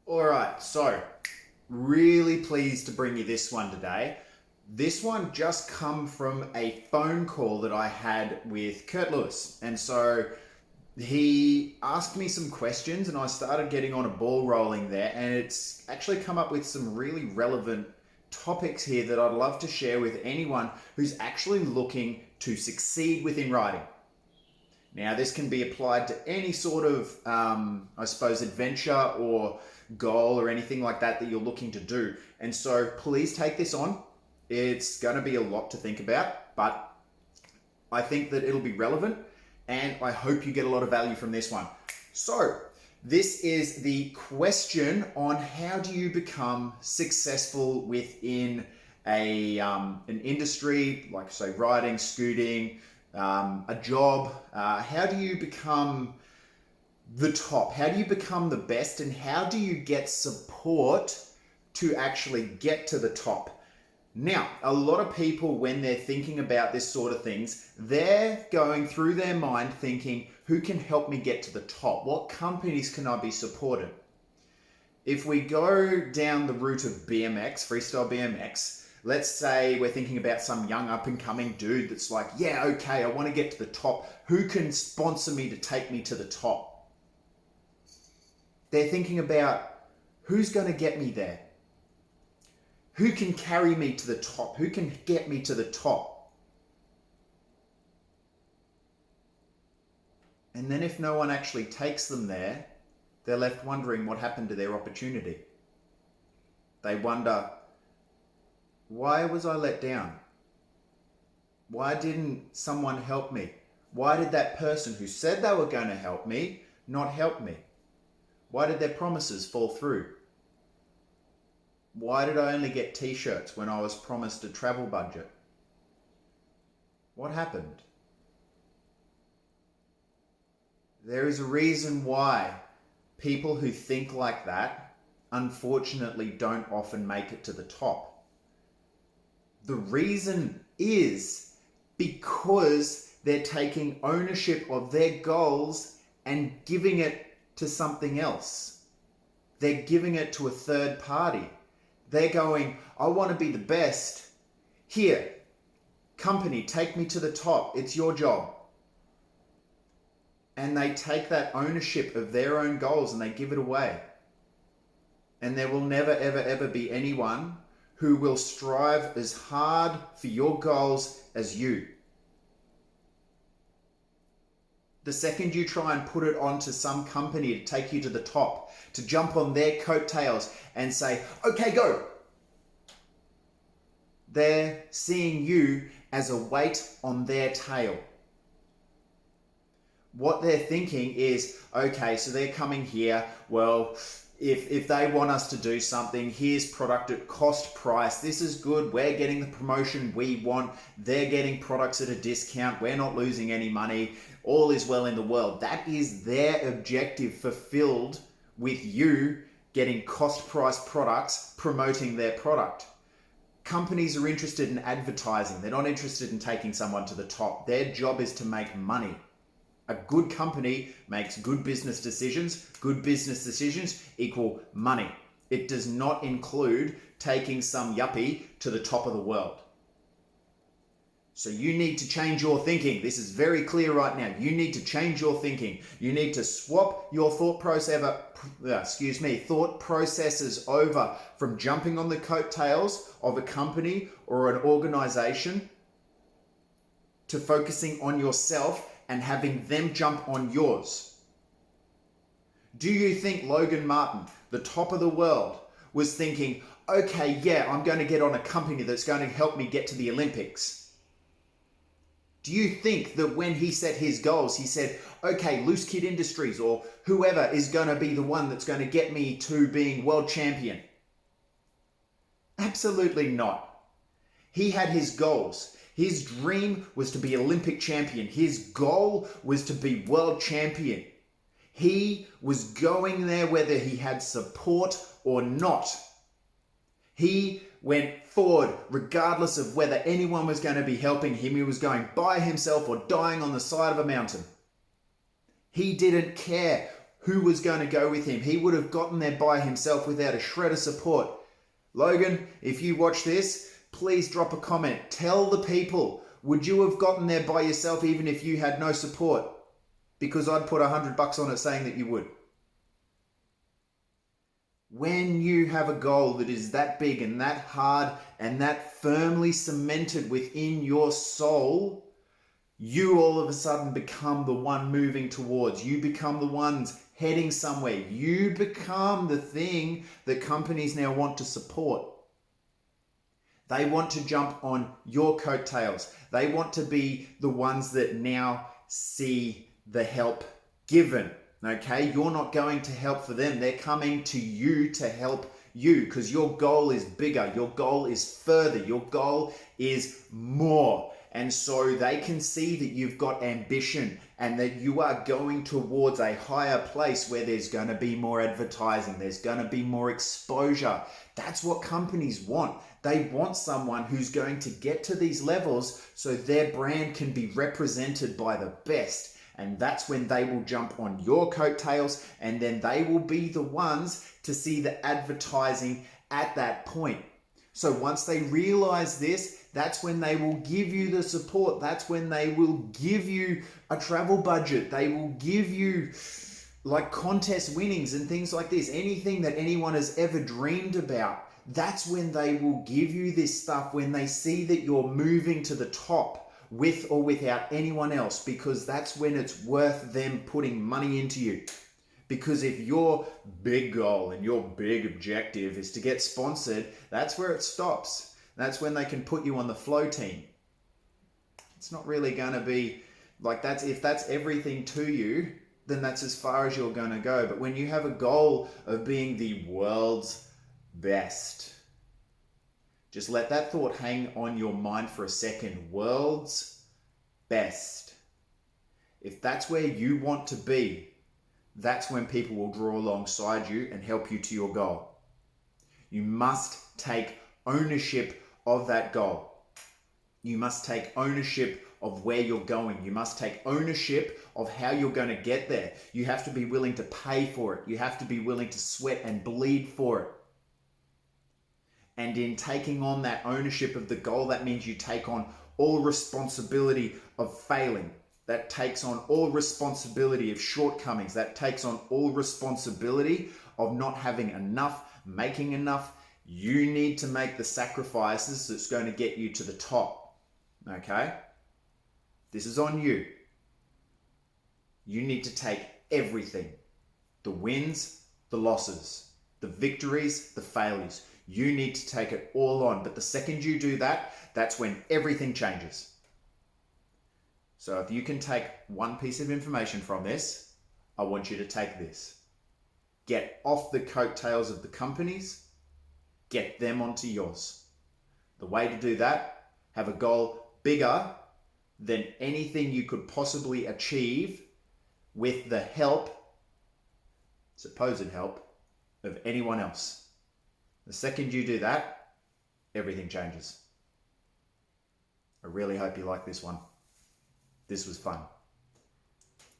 All right, so really pleased to bring you this one today. This one just come from a phone call that I had with Kurt Lewis. And so he asked me some questions and I started getting on a ball rolling there, and it's actually come up with some really relevant topics here that I'd love to share with anyone who's actually looking to succeed within writing. Now, this can be applied to any sort of, adventure or goal or anything like that you're looking to do. And so please take this on. It's going to be a lot to think about, but I think that it'll be relevant and I hope you get a lot of value from this one. So this is the question on how do you become successful within an industry, like say writing, scooting, a job. How do you become the top? How do you become the best? And how do you get support to actually get to the top? Now, a lot of people, when they're thinking about this sort of things, they're going through their mind thinking, who can help me get to the top? What companies can I be supported? If we go down the route of BMX, freestyle BMX, let's say we're thinking about some young up and coming dude that's like, yeah, okay, I want to get to the top. Who can sponsor me to take me to the top? They're thinking about who's going to get me there? Who can carry me to the top? Who can get me to the top? And then if no one actually takes them there, they're left wondering what happened to their opportunity. They wonder, why was I let down? Why didn't someone help me? Why did that person who said they were going to help me not help me? Why did their promises fall through? Why did I only get t-shirts when I was promised a travel budget? What happened? There is a reason why people who think like that, unfortunately, don't often make it to the top. The reason is because they're taking ownership of their goals and giving it to something else. They're giving it to a third party. They're going, I want to be the best. Here, company, take me to the top. It's your job. And they take that ownership of their own goals and they give it away. And there will never, ever, ever be anyone who will strive as hard for your goals as you. The second you try and put it onto some company to take you to the top, to jump on their coattails and say, okay, go. They're seeing you as a weight on their tail. What they're thinking is, okay, so they're coming here, well, if they want us to do something, here's product at cost price. This is good. We're getting the promotion we want. They're getting products at a discount. We're not losing any money. All is well in the world. That is their objective fulfilled with you getting cost price products, promoting their product. Companies are interested in advertising. They're not interested in taking someone to the top. Their job is to make money. A good company makes good business decisions. Good business decisions equal money. It does not include taking some yuppie to the top of the world. So you need to change your thinking. This is very clear right now. You need to change your thinking. You need to swap your thought processes over from jumping on the coattails of a company or an organization to focusing on yourself and having them jump on yours. Do you think Logan Martin, the top of the world, was thinking, okay, yeah, I'm going to get on a company that's going to help me get to the Olympics? Do you think that when he set his goals, he said, okay, Loose Kid Industries or whoever is going to be the one that's going to get me to being world champion? Absolutely not. He had his goals. His dream was to be Olympic champion. His goal was to be world champion. He was going there whether he had support or not. He went forward regardless of whether anyone was going to be helping him. He was going by himself or dying on the side of a mountain. He didn't care who was going to go with him. He would have gotten there by himself without a shred of support. Logan, if you watch this, please drop a comment. Tell the people, would you have gotten there by yourself even if you had no support? Because I'd put $100 on it saying that you would. When you have a goal that is that big and that hard and that firmly cemented within your soul, you all of a sudden become the one moving towards. You become the ones heading somewhere. You become the thing that companies now want to support. They want to jump on your coattails. They want to be the ones that now see the help given. Okay, you're not going to help for them. They're coming to you to help you because your goal is bigger. Your goal is further. Your goal is more. And so they can see that you've got ambition and that you are going towards a higher place where there's going to be more advertising. There's going to be more exposure. That's what companies want. They want someone who's going to get to these levels so their brand can be represented by the best. And that's when they will jump on your coattails, and then they will be the ones to see the advertising at that point. So once they realize this, that's when they will give you the support. That's when they will give you a travel budget. They will give you like contest winnings and things like this. Anything that anyone has ever dreamed about. That's when they will give you this stuff, when they see that you're moving to the top with or without anyone else, because that's when it's worth them putting money into you. Because if your big goal and your big objective is to get sponsored, that's where it stops. That's when they can put you on the flow team. It's not really going to be like that's, if that's everything to you, then that's as far as you're going to go. But when you have a goal of being the world's best, just let that thought hang on your mind for a second. World's best. If that's where you want to be, that's when people will draw alongside you and help you to your goal. You must take ownership of that goal. You must take ownership of where you're going. You must take ownership of how you're going to get there. You have to be willing to pay for it. You have to be willing to sweat and bleed for it. And in taking on that ownership of the goal, that means you take on all responsibility of failing. That takes on all responsibility of shortcomings. That takes on all responsibility of not having enough, making enough. You need to make the sacrifices that's going to get you to the top. Okay? This is on you. You need to take everything. The wins, the losses, the victories, the failures. You need to take it all on. But the second you do that, that's when everything changes. So if you can take one piece of information from this, I want you to take this. Get off the coattails of the companies, get them onto yours. The way to do that, have a goal bigger than anything you could possibly achieve with the help, supposed help, of anyone else. The second you do that, everything changes. I really hope you like this one. This was fun.